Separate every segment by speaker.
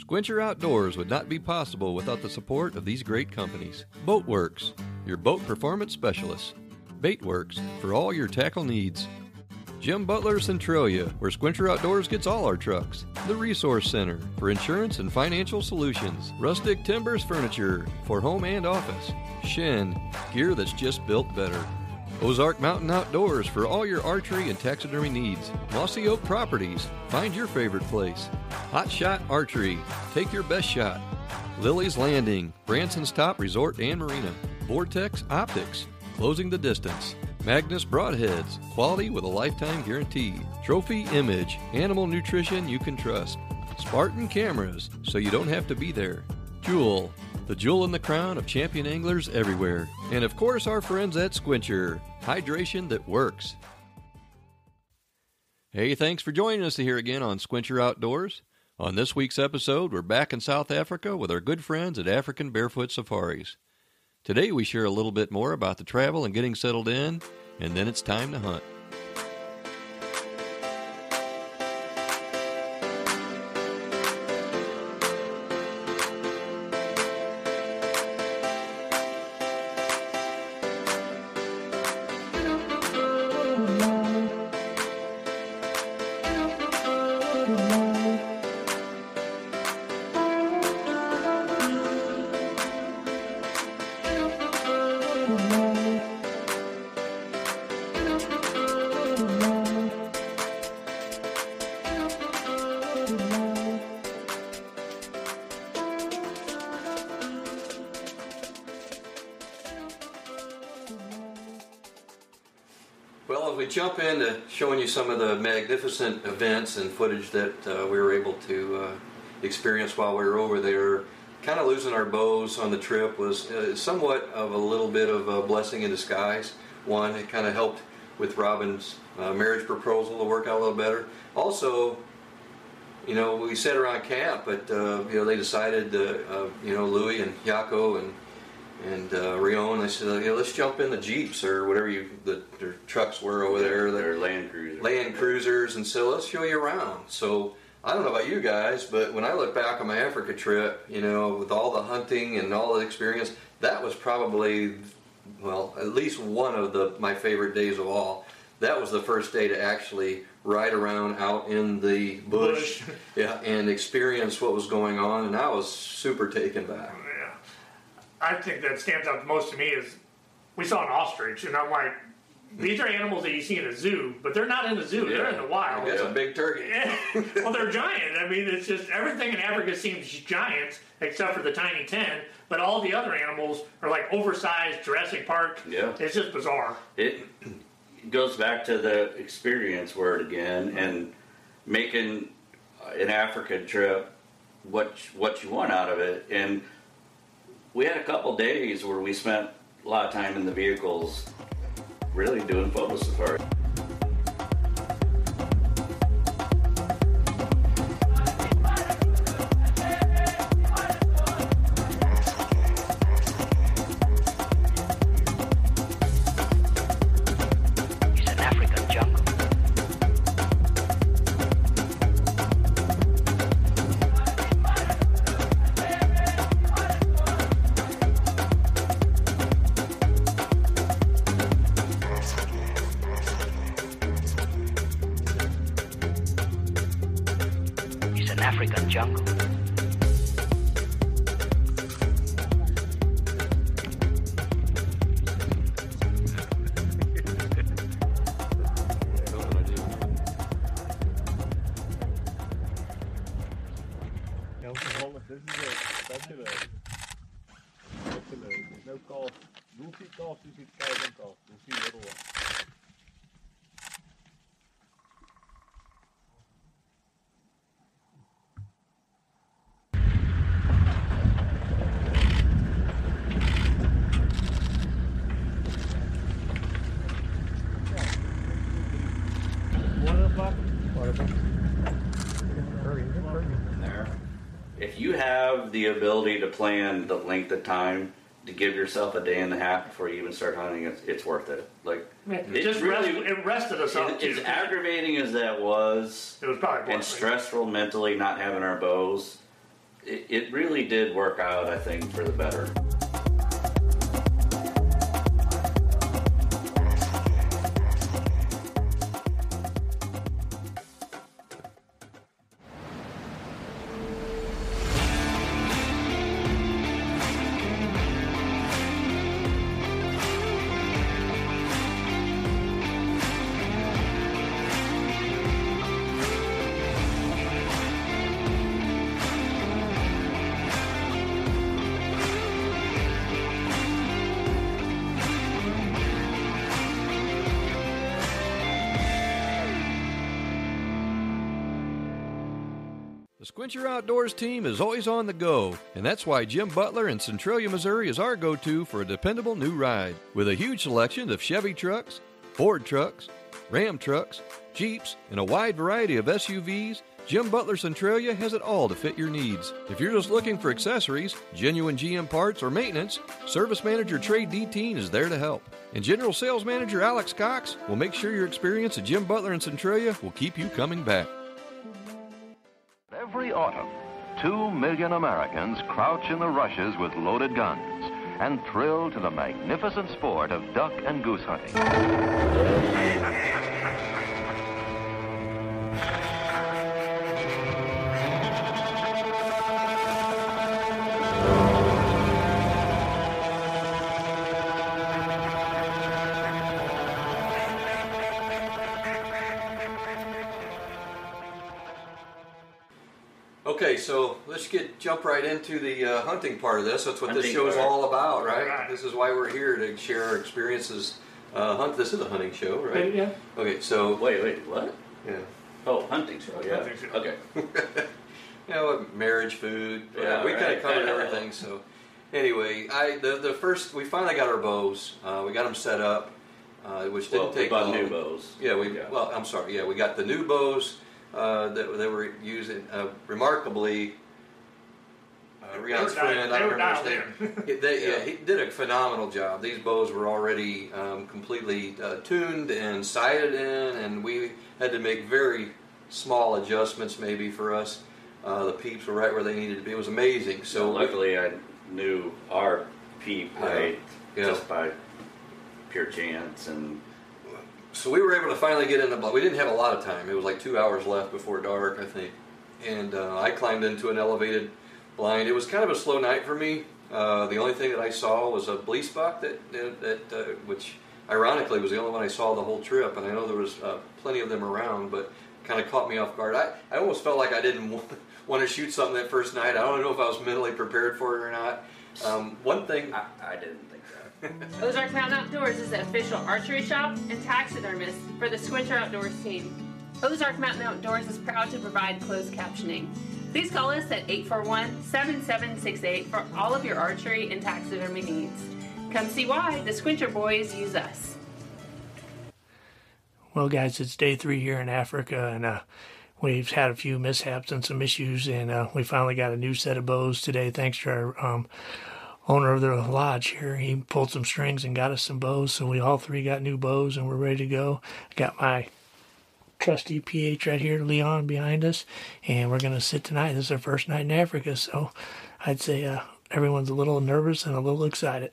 Speaker 1: Sqwincher Outdoors would not be possible without the support of these great companies. Boatworks, your boat performance specialists. Baitworks, for all your tackle needs. Jim Butler Centralia, where Sqwincher Outdoors gets all our trucks. The Resource Center, for insurance and financial solutions. Rustic Timbers Furniture, for home and office. Shin, gear that's just built better. Ozark Mountain Outdoors, for all your archery and taxidermy needs. Mossy Oak Properties, find your favorite place. Hot Shot Archery, take your best shot. Lily's Landing, Branson's top resort and marina. Vortex Optics, closing the distance. Magnus Broadheads, quality with a lifetime guarantee. Trophy Image, animal nutrition you can trust. Spartan Cameras, so you don't have to be there. Jewel, the jewel in the crown of champion anglers everywhere. And of course our friends at Sqwincher, hydration that works. Hey, thanks for joining us here again on Sqwincher Outdoors. On this week's episode, we're back in South Africa with our good friends at African Barefoot Safaris. Today we share a little bit more about the travel and getting settled in, and then it's time to hunt. Well, if we jump into showing you some of the magnificent events and footage that we were able to experience while we were over there, kind of losing our bows on the trip was somewhat of a little bit of a blessing in disguise. One, it kind of helped with Robin's marriage proposal to work out a little better. Also, you know, we sat around camp, but you know, they decided, you know, Louis and Jaco and Rion, they said, let's jump in the Jeeps or whatever their trucks were over there.
Speaker 2: They're Land Cruisers.
Speaker 1: Land Cruisers, and so let's show you around. So I don't know about you guys, but when I look back on my Africa trip, you know, with all the hunting and all the experience, that was probably, well, at least one of my favorite days of all. That was the first day to actually ride around out in the bush. Yeah, and experience what was going on, and I was super taken back.
Speaker 3: I think that stands out the most to me is we saw an ostrich, and I'm like, these are animals that you see in a zoo, but they're not in the zoo. They're in the wild.
Speaker 1: It's a big turkey.
Speaker 3: Well, they're giant. I mean, it's just everything in Africa seems giant except for the tiny 10, but all the other animals are like oversized Jurassic Park.
Speaker 2: Yeah.
Speaker 3: It's just bizarre.
Speaker 2: It goes back to the experience word again, and making an African trip what you want out of it. And we had a couple days where we spent a lot of time in the vehicles really doing photo safari.
Speaker 4: African jungle.
Speaker 5: No cost. You'll see cost, you see thousand cost. You'll see little one.
Speaker 2: If you have the ability to plan the length of time to give yourself a day and a half before you even start hunting, it's worth it. Like
Speaker 3: it rested us up.
Speaker 2: As aggravating as that was,
Speaker 3: it was probably
Speaker 2: and stressful mentally not having our bows. it really did work out, I think, for the better.
Speaker 1: The Sqwincher Outdoors team is always on the go, and that's why Jim Butler in Centralia, Missouri is our go-to for a dependable new ride. With a huge selection of Chevy trucks, Ford trucks, Ram trucks, Jeeps, and a wide variety of SUVs, Jim Butler Centralia has it all to fit your needs. If you're just looking for accessories, genuine GM parts, or maintenance, Service Manager Trey Deteen is there to help. And General Sales Manager Alex Cox will make sure your experience at Jim Butler in Centralia will keep you coming back.
Speaker 6: Every autumn, 2 million Americans crouch in the rushes with loaded guns and thrill to the magnificent sport of duck and goose hunting.
Speaker 1: Okay, so let's jump right into the hunting part of this. That's what this
Speaker 2: Hunting
Speaker 1: show is
Speaker 2: part.
Speaker 1: all about, right?
Speaker 3: Right.
Speaker 1: This is why we're here, to share our experiences. This is a hunting show, right?
Speaker 3: Yeah.
Speaker 1: Okay, so
Speaker 2: Wait, what?
Speaker 1: yeah,
Speaker 2: Oh, hunting show, yeah.
Speaker 3: Hunting show.
Speaker 2: Okay.
Speaker 1: you know, marriage, food.
Speaker 2: Yeah,
Speaker 1: we kind
Speaker 2: right.
Speaker 1: of covered everything. So anyway, the first we finally got our bows. We got them set up, which didn't take
Speaker 2: we bought
Speaker 1: long.
Speaker 2: new bows.
Speaker 1: Yeah, well, I'm sorry. Yeah, we got the new bows that they were using. Remarkably, Rion's friend, I
Speaker 3: they
Speaker 1: don't
Speaker 3: were
Speaker 1: remember
Speaker 3: dialed
Speaker 1: his name. Yeah, he did a phenomenal job. These bows were already completely tuned and sighted in, and we had to make very small adjustments maybe for us. The peeps were right where they needed to be. It was amazing. So
Speaker 2: luckily, I knew our peep height just by pure chance, and
Speaker 1: so we were able to finally get in the blind. We didn't have a lot of time. It was like 2 hours left before dark, I think. And I climbed into an elevated blind. It was kind of a slow night for me. The only thing that I saw was a blease buck which ironically was the only one I saw the whole trip. And I know there was plenty of them around, but kind of caught me off guard. I almost felt like I didn't want to shoot something that first night. I don't know if I was mentally prepared for it or not. One thing
Speaker 2: I didn't think that.
Speaker 7: Ozark Mountain Outdoors is the official archery shop and taxidermist for the Sqwincher Outdoors team. Ozark Mountain Outdoors is proud to provide closed captioning. Please call us at 841-7768 for all of your archery and taxidermy needs. Come see why the Sqwincher boys use us.
Speaker 3: Well, guys, it's day 3 here in Africa, and we've had a few mishaps and some issues, and we finally got a new set of bows today, thanks to our owner of the lodge here. He pulled some strings and got us some bows, so we all 3 got new bows, and we're ready to go. I got my trusty PH right here, Leon, behind us, and we're going to sit tonight. This is our first night in Africa, so I'd say everyone's a little nervous and a little excited.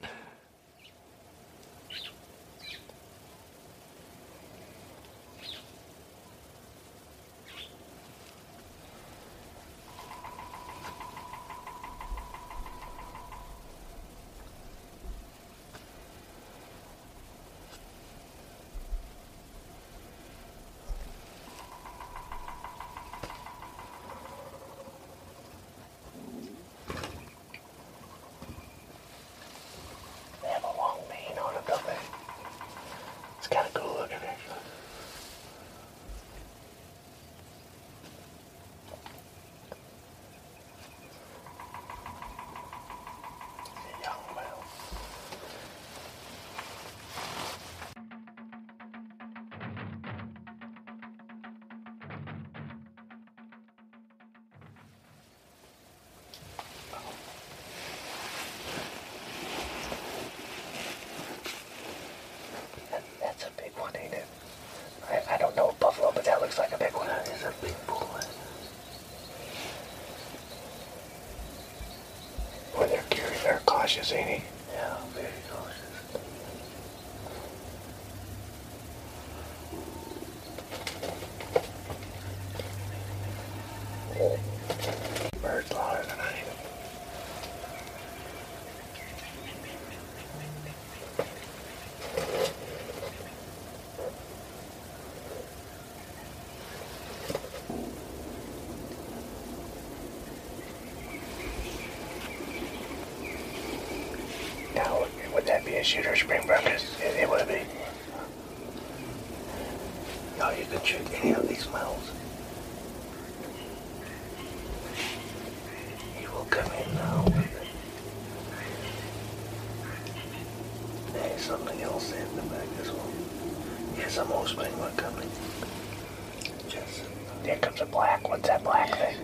Speaker 3: cautious, ain't he?
Speaker 8: Yeah, very cautious.
Speaker 3: Bird's louder than I am. Now, would that be a shooter Springbrook? It would be.
Speaker 8: No, you could shoot any of these males. He will come in now with it. There's something else in the back as well. Yes, I'm almost playing one coming. Just,
Speaker 3: There comes a black. What's that black thing?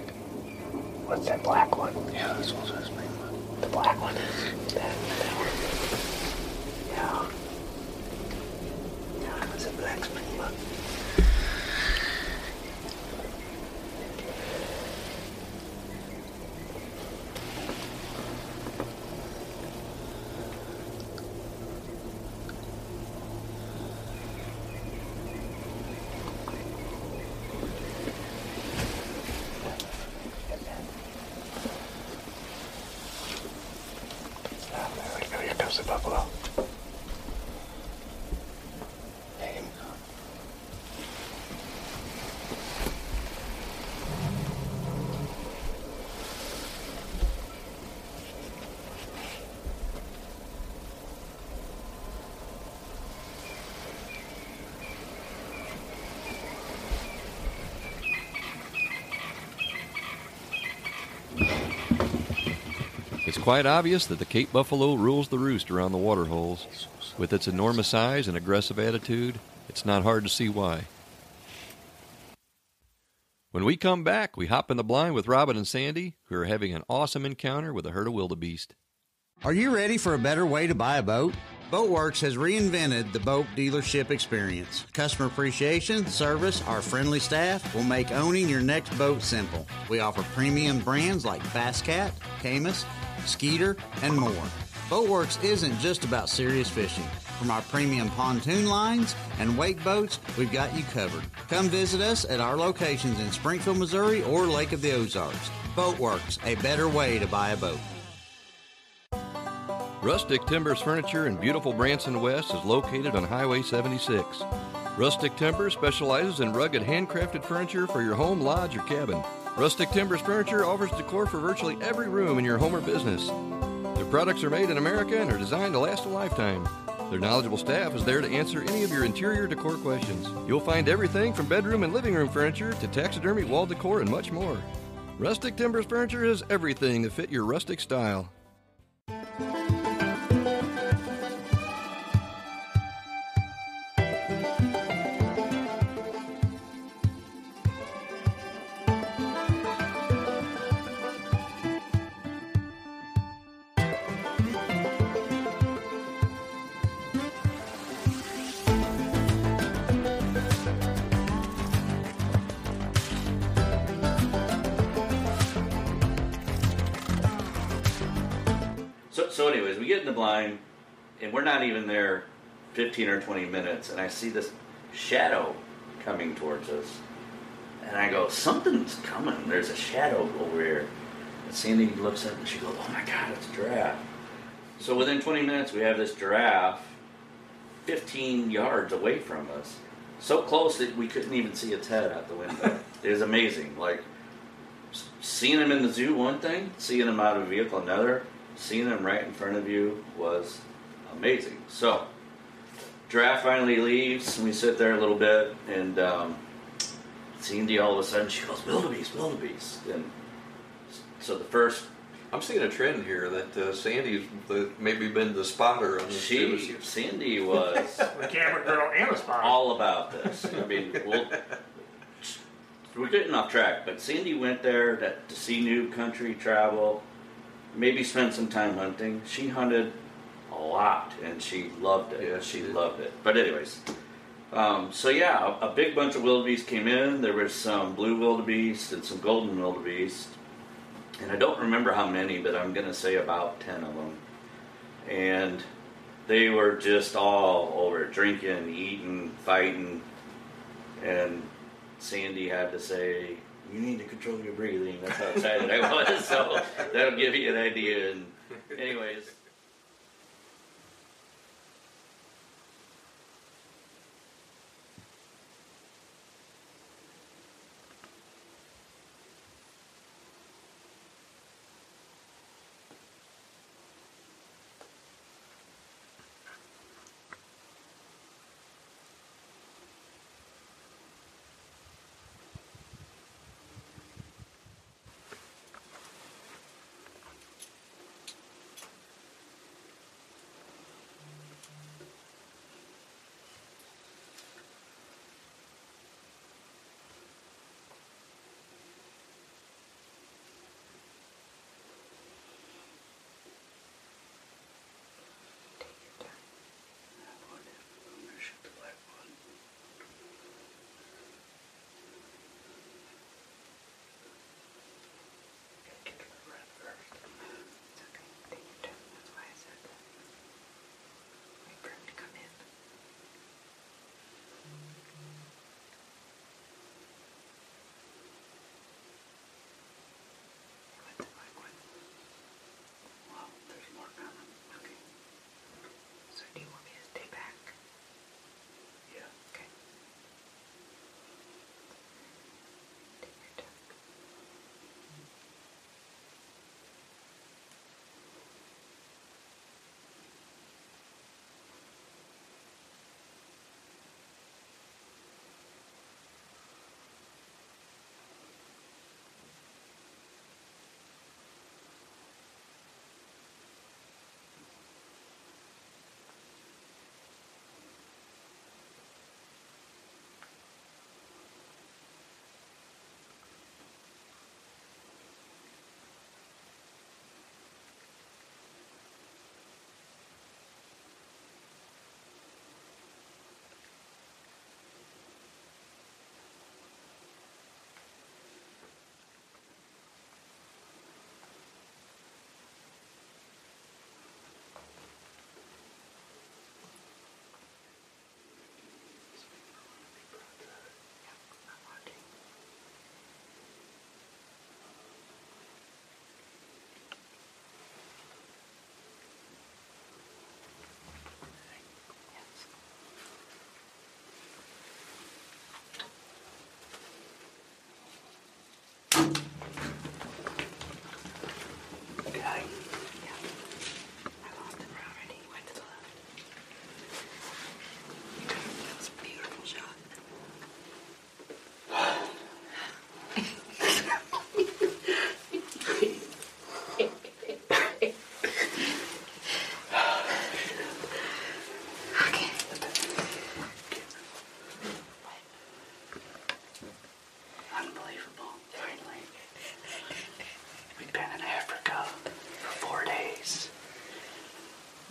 Speaker 3: What's that black one?
Speaker 8: yeah, this also has been one.
Speaker 3: The black one is that one.
Speaker 8: Yeah. Yeah, it's a black springbok.
Speaker 3: There we go. Here comes the buffalo.
Speaker 8: Hey,
Speaker 1: It's quite obvious that the Cape buffalo rules the roost around the water holes. With its enormous size and aggressive attitude, it's not hard to see why. When we come back, we hop in the blind with Robin and Sandy, who are having an awesome encounter with a herd of wildebeest.
Speaker 9: Are you ready for a better way to buy a boat? Boatworks has reinvented the boat dealership experience. Customer appreciation, service, our friendly staff will make owning your next boat simple. We offer premium brands like Basscat, Camus, Skeeter, and more. Boatworks isn't just about serious fishing. From our premium pontoon lines and wake boats, we've got you covered. Come visit us at our locations in Springfield, Missouri or Lake of the Ozarks. Boatworks, a better way to buy a boat.
Speaker 1: Rustic Timbers Furniture in beautiful Branson West is located on Highway 76. Rustic Timbers specializes in rugged handcrafted furniture for your home, lodge, or cabin. Rustic Timbers Furniture offers decor for virtually every room in your home or business. Their products are made in America and are designed to last a lifetime. Their knowledgeable staff is there to answer any of your interior decor questions. You'll find everything from bedroom and living room furniture to taxidermy, wall decor, and much more. Rustic Timbers Furniture has everything to fit your rustic style.
Speaker 2: So anyways, we get in the blind, and we're not even there 15 or 20 minutes, and I see this shadow coming towards us. And I go, something's coming. There's a shadow over here. And Sandy looks up, and she goes, oh my God, it's a giraffe. So within 20 minutes, we have this giraffe 15 yards away from us. So close that we couldn't even see its head out the window. It was amazing. Like, seeing him in the zoo, one thing. Seeing him out of a vehicle, another. Seeing him right in front of you was amazing. So, giraffe finally leaves, and we sit there a little bit, and Sandy all of a sudden, she goes, wildebeest, wildebeest. And so the first...
Speaker 1: I'm seeing a trend here that Sandy's maybe been the spotter on this.
Speaker 2: Sandy was...
Speaker 3: The camera girl and a spot.
Speaker 2: all about this. I mean, we're getting off track, but Sandy went there to see new country, travel, maybe spend some time hunting. She hunted a lot, and she loved it.
Speaker 1: Yeah,
Speaker 2: she loved it. But anyways, so yeah, a big bunch of wildebeest came in. There was some blue wildebeest and some golden wildebeest. And I don't remember how many, but I'm going to say about 10 of them. and they were just all over it, drinking, eating, fighting, and Sandy had to say, "You need to control your breathing." That's how excited I was. So that'll give you an idea. And anyways.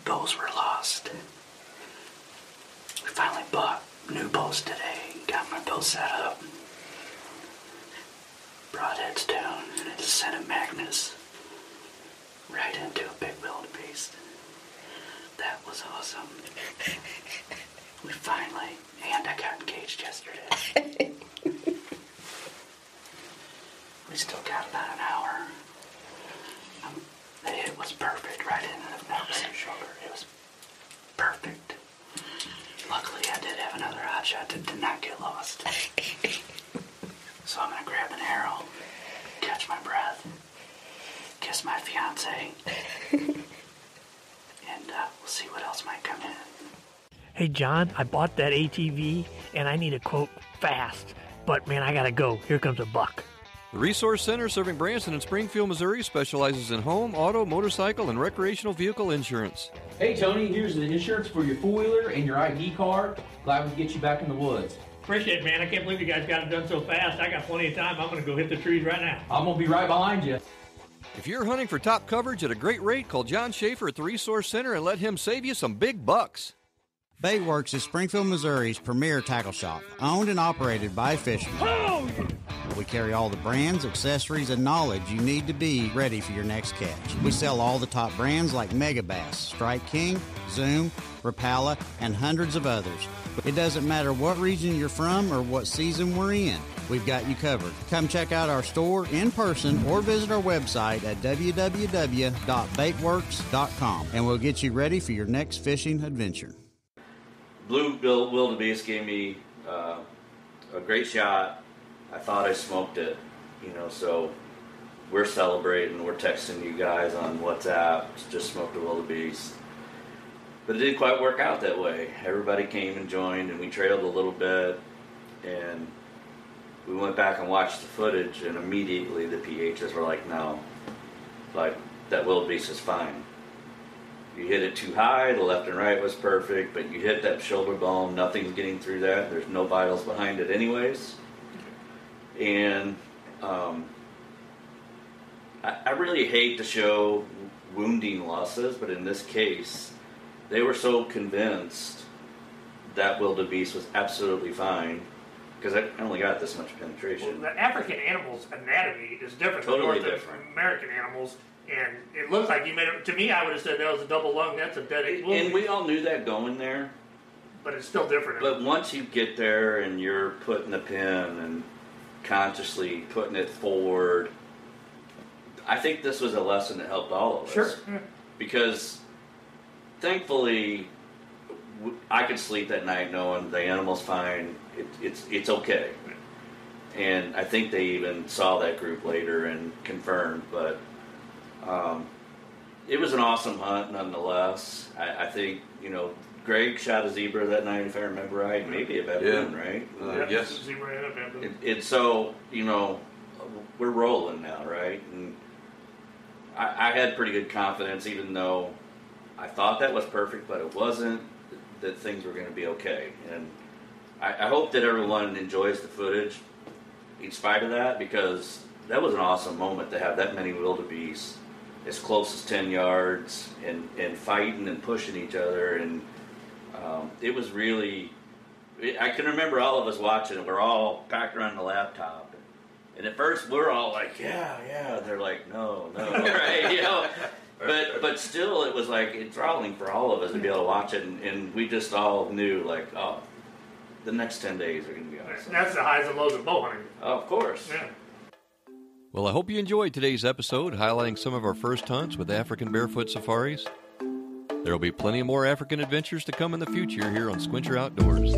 Speaker 10: Bows were lost. We finally bought new bows today, got my bow set up, broadheads down, and I just sent a Magnus right into a big wildebeest. That was awesome. We finally, and I got engaged yesterday. We still got about an hour. It was perfect, right into the opposite shoulder. It was perfect. Luckily, I did have another hot shot that did not get lost. So I'm going to grab an arrow, catch my breath, kiss my fiance, and we'll see what else might come in.
Speaker 3: Hey, John, I bought that ATV, and I need a quote fast. But, man, I got to go. Here comes a buck.
Speaker 1: The Resource Center serving Branson and Springfield, Missouri specializes in home, auto, motorcycle, and recreational vehicle insurance.
Speaker 11: Hey Tony, here's the insurance for your four-wheeler and your ID card. Glad we could get you back in the woods.
Speaker 3: Appreciate it, man. I can't believe you guys got it done so fast. I got plenty of time. I'm going to go hit the trees right now.
Speaker 11: I'm going to be right behind you.
Speaker 1: If you're hunting for top coverage at a great rate, call John Schaefer at the Resource Center and let him save you some big bucks.
Speaker 9: Baitworks is Springfield, Missouri's premier tackle shop, owned and operated by fishermen. We carry all the brands, accessories, and knowledge you need to be ready for your next catch. We sell all the top brands like Megabass, Strike King, Zoom, Rapala, and hundreds of others. It doesn't matter what region you're from or what season we're in. We've got you covered. Come check out our store in person or visit our website at www.baitworks.com and we'll get you ready for your next fishing adventure.
Speaker 2: Bluebill wildebeest gave me a great shot. I thought I smoked it, so we're celebrating. We're texting you guys on WhatsApp, just smoked a wildebeest. But it didn't quite work out that way. Everybody came and joined, and we trailed a little bit, and we went back and watched the footage, and immediately the PHs were like, no, like, that wildebeest is fine. You hit it too high, the left and right was perfect, but you hit that shoulder bone, nothing's getting through that, there's no vitals behind it anyways. And I really hate to show wounding losses, but in this case, they were so convinced that wildebeest was absolutely fine because I only got this much penetration.
Speaker 3: Well, the African animal's anatomy is different
Speaker 2: Totally
Speaker 3: than North
Speaker 2: different.
Speaker 3: American animals, and it looks like you made it. To me, I would have said that was a double lung. That's a dead
Speaker 2: And
Speaker 3: wildebeest.
Speaker 2: we all knew that going there.
Speaker 3: But it's still different.
Speaker 2: But once you get there and you're putting the pin and consciously putting it forward, I think this was a lesson that helped all of us.
Speaker 3: Sure.
Speaker 2: Because thankfully, I could sleep that night knowing the animal's fine. It's okay. And I think they even saw that group later and confirmed. But it was an awesome hunt nonetheless. I think, Greg shot a zebra that night, if I remember right. Maybe a baboon, right?
Speaker 3: Yes. Zebra and a baboon.
Speaker 2: And so, we're rolling now, right? And I had pretty good confidence, even though I thought that was perfect, but it wasn't, that things were going to be okay. And I hope that everyone enjoys the footage in spite of that, because that was an awesome moment to have that many wildebeest as close as 10 yards and fighting and pushing each other. And it was really, I can remember all of us watching it. We're all packed around the laptop. And at first we're all like, yeah. They're like, no, right? But still, it was like enthralling for all of us to be able to watch it, and we just all knew, like, oh, the next 10 days are going to be awesome.
Speaker 3: That's the highs and lows of bow hunting.
Speaker 2: Oh, of course.
Speaker 3: Yeah.
Speaker 1: Well, I hope you enjoyed today's episode highlighting some of our first hunts with African Barefoot Safaris. There will be plenty more African adventures to come in the future here on Sqwincher Outdoors.